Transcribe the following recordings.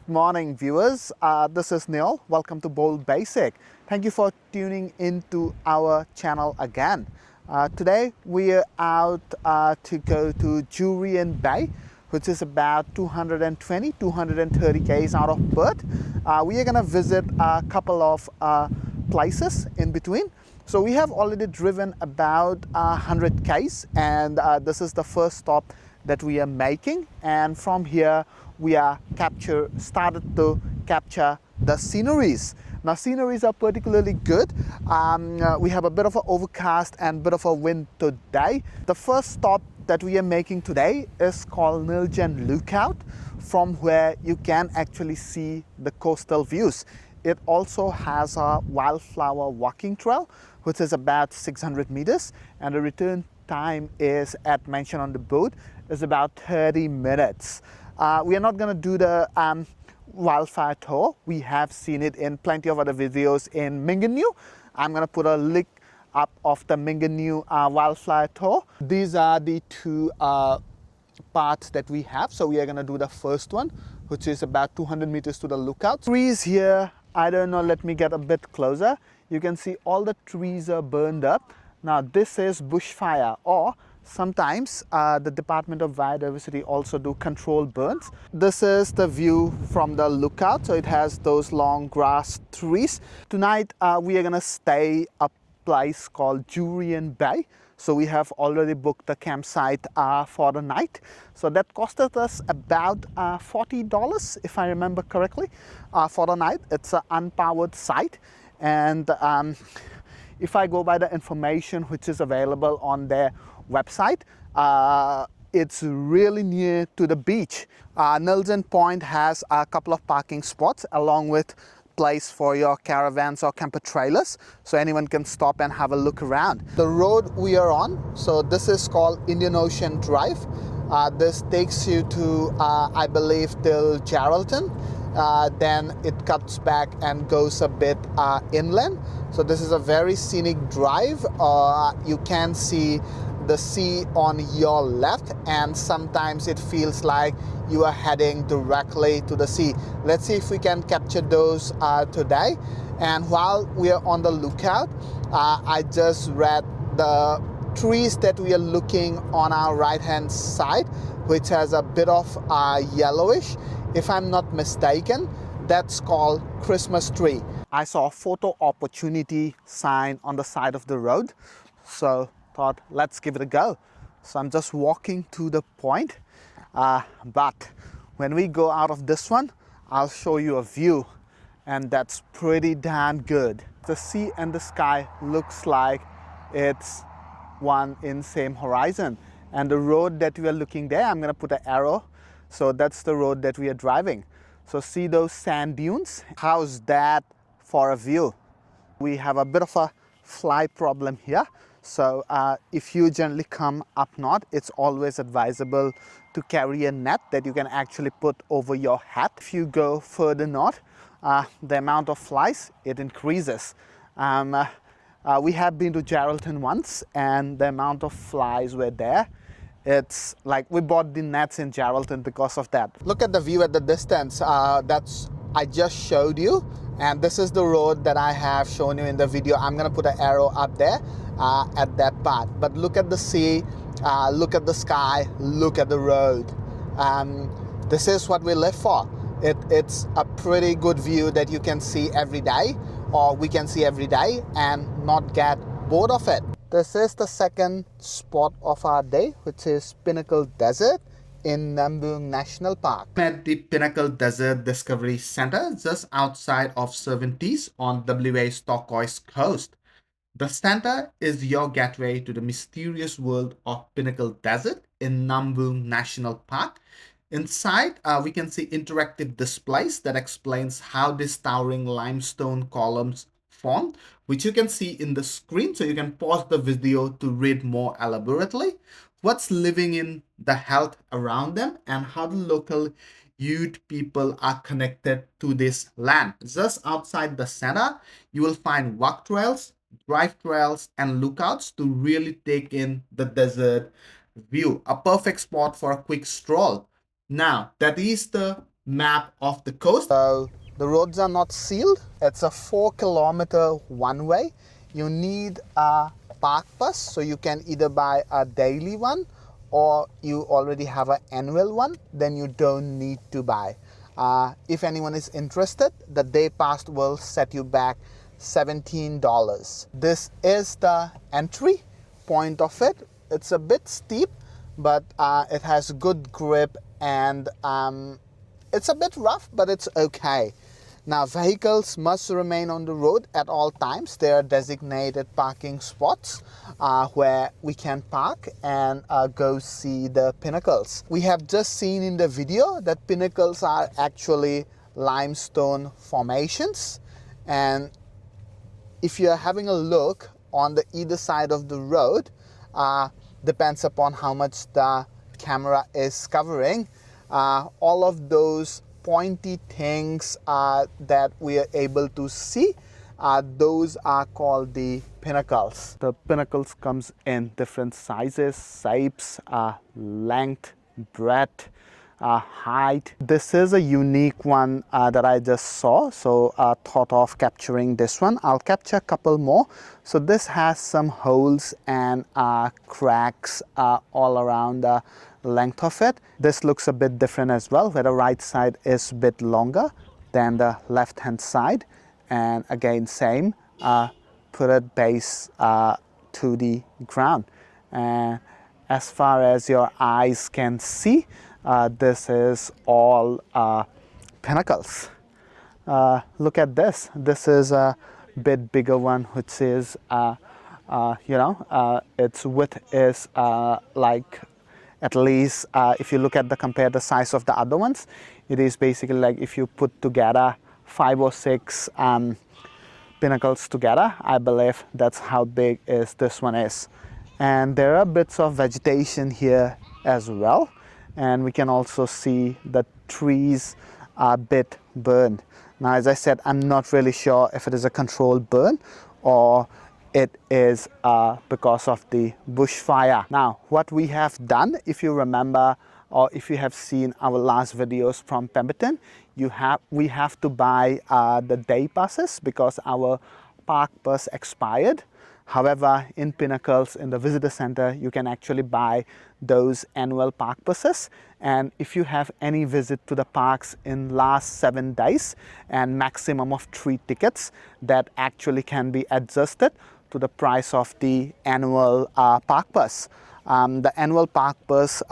Good morning, viewers. This is Neil. Welcome to Bold Basic. Thank you for tuning into our channel again. Today we are out to go to Jurien Bay, which is about 220-230 k's out of Perth. We are going to visit a couple of places in between. So we have already driven about 100 k's, and this is the first stop that we are making, and from here we are started to capture the sceneries. Now sceneries are particularly good. We have a bit of an overcast and bit of a wind today. The first stop that we are making today is called Nilgen Lookout, from where you can actually see the coastal views. It also has a wildflower walking trail, which is about 600 meters, and the return time is, at mentioned on the boat, is about 30 minutes. We are not going to do the wildfire tour. We have seen it in plenty of other videos in Nilgen. I'm going to put a link up of the Nilgen wildfire tour. These are the two parts that we have. So we are going to do the first one, which is about 200 meters to the lookout. Trees here, I don't know, let me get a bit closer. You can see all the trees are burned up. Now this is bushfire, or sometimes the Department of Biodiversity also do controlled burns. This is the view from the lookout, so it has those long grass trees. Tonight we are gonna stay a place called Jurien Bay. So we have already booked the campsite for the night. So that costed us about $40, if I remember correctly, for the night. It's an unpowered site, and if I go by the information which is available on their website, it's really near to the beach. Nilgen Point has a couple of parking spots along with place for your caravans or camper trailers, so anyone can stop and have a look around. The road we are on, so this is called Indian Ocean Drive. This takes you to, I believe, till Geraldton. Then it cuts back and goes a bit inland. So this is a very scenic drive. You can see the sea on your left, and sometimes it feels like you are heading directly to the sea. Let's see if we can capture those today. And while we are on the lookout, I just read the trees that we are looking on our right hand side, which has a bit of yellowish. If I'm not mistaken, that's called Christmas tree. I saw a photo opportunity sign on the side of the road, so thought let's give it a go. So I'm just walking to the point, but when we go out of this one, I'll show you a view, and that's pretty damn good. The sea and the sky looks like it's one in same horizon, and the road that we are looking there, I'm gonna put an arrow. So that's the road that we are driving. So see those sand dunes? How's that for a view? We have a bit of a fly problem here. So if you generally come up north, it's always advisable to carry a net that you can actually put over your hat. If you go further north, the amount of flies, it increases. We have been to Geraldton once, and the amount of flies were there. It's like we bought the nets in Geraldton because of that. Look at the view at the distance. That's I just showed you, and this is the road that I have shown you in the video. I'm gonna put an arrow up there at that part. But look at the sea, look at the sky, look at the road. This is what we live for. It's a pretty good view that you can see every day, or we can see every day, and not get bored of it. This is the second spot of our day, which is Pinnacles Desert in Nambung National Park. At the Pinnacles Desert Discovery Center, just outside of Cervantes on WA's Torquoise Coast. The center is your gateway to the mysterious world of Pinnacles Desert in Nambung National Park. Inside, we can see interactive displays that explains how these towering limestone columns formed, which you can see in the screen, so you can pause the video to read more elaborately what's living in the health around them and how the local Ute people are connected to this land. Just outside the center, you will find walk trails, drive trails, and lookouts to really take in the desert view. A perfect spot for a quick stroll. Now, that is the map of the coast. So the roads are not sealed. It's a 4-kilometer one way. You need a park pass, so you can either buy a daily one or you already have an annual one, then you don't need to buy. If anyone is interested, the day pass will set you back $17. This is the entry point of it. It's a bit steep, but it has good grip, and it's a bit rough, but it's okay. Now, vehicles must remain on the road at all times. There are designated parking spots where we can park and go see the pinnacles. We have just seen in the video that pinnacles are actually limestone formations, and if you're having a look on the either side of the road, depends upon how much the camera is covering, all of those pointy things that we are able to see, those are called the pinnacles. The pinnacles comes in different sizes, shapes, length, breadth, height. This is a unique one that I just saw, so thought of capturing this one. I'll capture a couple more. So this has some holes and cracks all around the length of it. This looks a bit different as well, where the right side is a bit longer than the left hand side, and again same, put it base to the ground, and as far as your eyes can see, this is all pinnacles. Look at this. This is a bit bigger one, which is its width is like, at least if you look at compare the size of the other ones, it is basically like if you put together 5 or 6 pinnacles together, I believe that's how big this one is. And there are bits of vegetation here as well, and we can also see the trees are a bit burned. Now, as I said, I'm not really sure if it is a controlled burn or it is because of the bushfire. Now, what we have done, if you remember, or if you have seen our last videos from Pemberton, we have to buy the day passes because our park pass expired. However, in Pinnacles, in the visitor center, you can actually buy those annual park passes. And if you have any visit to the parks in last 7 days and maximum of 3 tickets, that actually can be adjusted to the price of the annual park pass. The annual park pass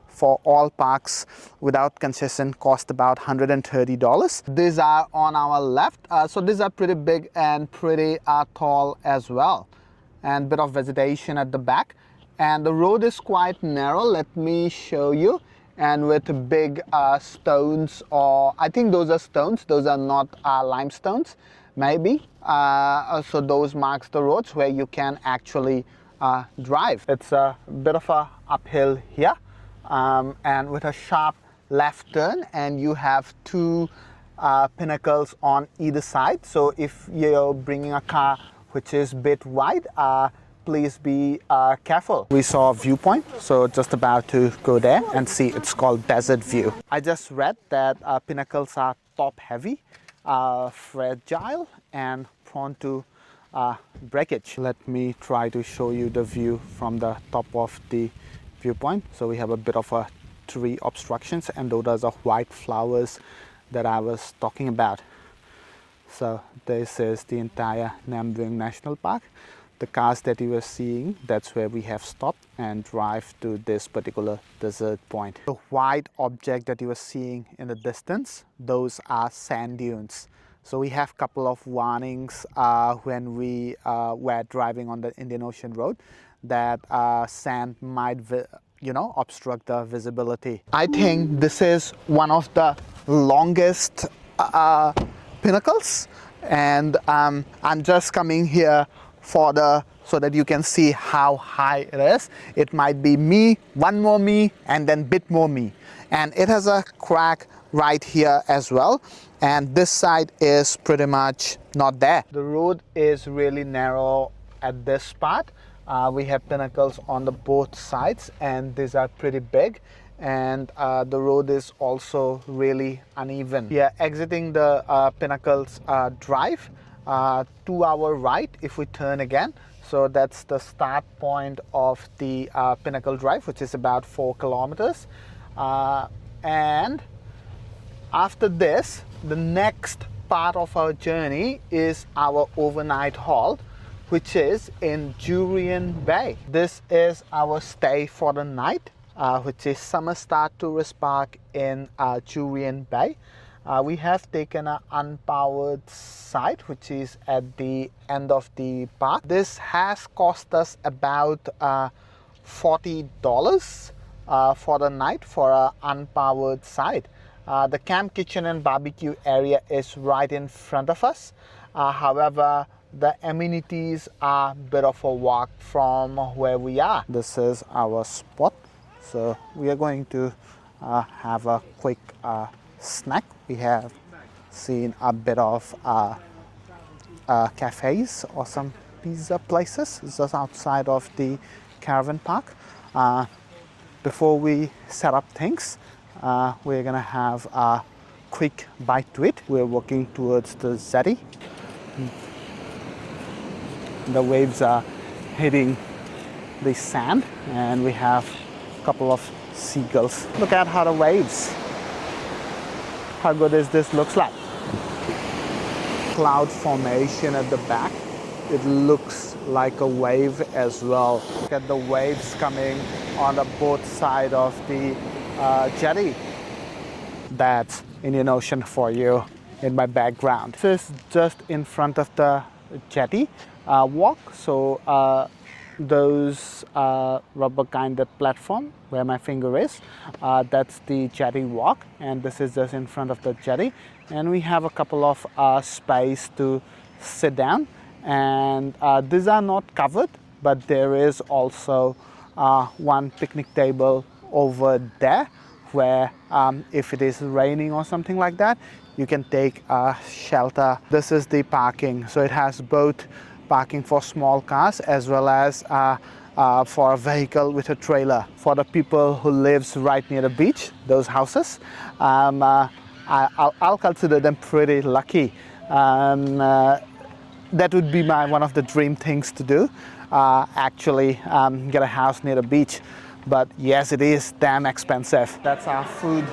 for all parks without concession cost about $130. These are on our left, so these are pretty big and pretty tall as well, and bit of vegetation at the back, and the road is quite narrow. Let me show you, and with big stones, or I think those are stones, those are not limestones maybe, so those marks the roads where you can actually drive. It's a bit of a uphill here, and with a sharp left turn, and you have 2 pinnacles on either side. So if you're bringing a car which is a bit wide, please be careful. We saw a viewpoint, so just about to go there and see. It's called Desert View. I just read that pinnacles are top heavy, fragile, and prone to breakage. Let me try to show you the view from the top of the viewpoint. So we have a bit of a tree obstructions, and those are white flowers that I was talking about. So this is the entire Nam Vang National Park. The cars that you are seeing, that's where we have stopped and drive to this particular desert point. The white object that you are seeing in the distance, those are sand dunes. So we have a couple of warnings when we were driving on the Indian Ocean Road that sand might obstruct the visibility. I think this is one of the longest pinnacles, and I'm just coming here so that you can see how high it is. It might be me, one more me, and then bit more me. And it has a crack right here as well, and this side is pretty much not there. The road is really narrow at this part. We have pinnacles on the both sides, and these are pretty big, and the road is also really uneven. We are exiting the Pinnacles Drive to our right if we turn again. So that's the start point of the Pinnacle Drive, which is about 4 kilometers. And after this, the next part of our journey is our overnight halt, which is in Jurien Bay. This is our stay for the night, which is Summer Star Tourist Park in Jurien Bay. We have taken an unpowered site, which is at the end of the park. This has cost us about $40 for the night for an unpowered site. The camp kitchen and barbecue area is right in front of us. However, the amenities are a bit of a walk from where we are. This is our spot. So we are going to have a quick snack. We have seen a bit of cafes or some pizza places just outside of the caravan park. Before we set up things, we're gonna have a quick bite to it. We're walking towards the jetty. The waves are hitting the sand, and we have a couple of seagulls. Look at how the waves, how good is this looks like. Cloud formation at the back. It looks like a wave as well. Look at the waves coming on the both sides of the jetty. That's Indian Ocean for you in my background. This is just in front of the jetty walk. So those rubber kind of platform where my finger is, that's the jetty walk, and this is just in front of the jetty. And we have a couple of space to sit down, and these are not covered, but there is also one picnic table over there where if it is raining or something like that, you can take shelter. This is the parking, so it has both parking for small cars as well as for a vehicle with a trailer. For the people who lives right near the beach, those houses, I'll consider them pretty lucky. That would be one of the dream things to do, actually get a house near the beach. But yes, it is damn expensive. That's our food,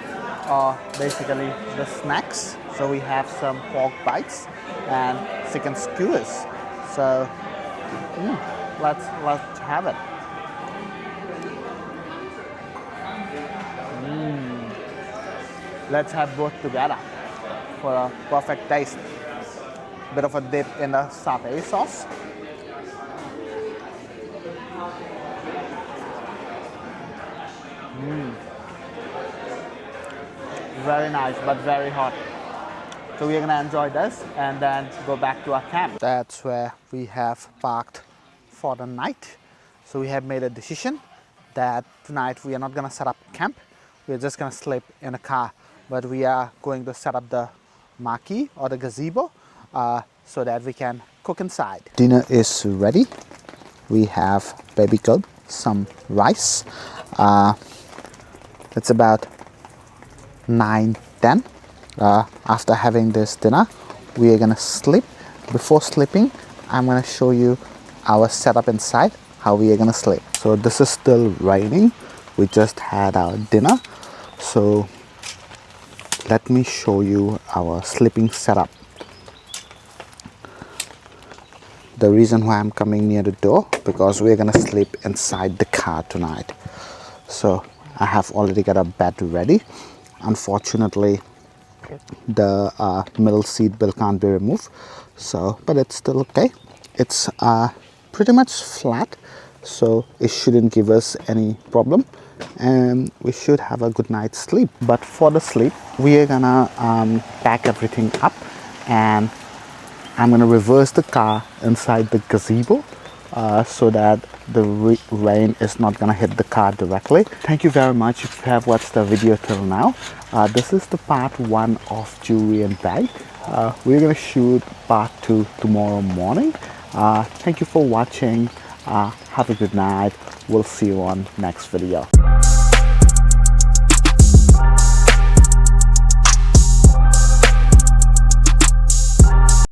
basically the snacks. So we have some pork bites and chicken skewers. So let's have it. Let's have both together for a perfect taste. Bit of a dip in the satay sauce. Very nice, but very hot. So we're gonna enjoy this and then go back to our camp. That's where we have parked for the night. So we have made a decision that tonight we are not gonna set up camp. We're just gonna sleep in a car, but we are going to set up the marquee or the gazebo so that we can cook inside. Dinner is ready. We have baby cub, some rice. It's about 9-10. After having this dinner, we are gonna sleep. Before sleeping, I'm gonna show you our setup inside, how we are gonna sleep. So this is still raining. We just had our dinner. So let me show you our sleeping setup. The reason why I'm coming near the door, because we're gonna sleep inside the car tonight. So I have already got a bed ready. Unfortunately, the middle seat belt can't be removed, so but it's still okay. It's pretty much flat, so it shouldn't give us any problem, and we should have a good night's sleep. But for the sleep, we are gonna pack everything up, and I'm gonna reverse the car inside the gazebo so that the rain is not gonna hit the car directly. Thank you very much if you have watched the video till now. This is the part 1 of Jurien Bay. We're gonna shoot part 2 tomorrow morning. Thank you for watching. Have a good night. We'll see you on next video.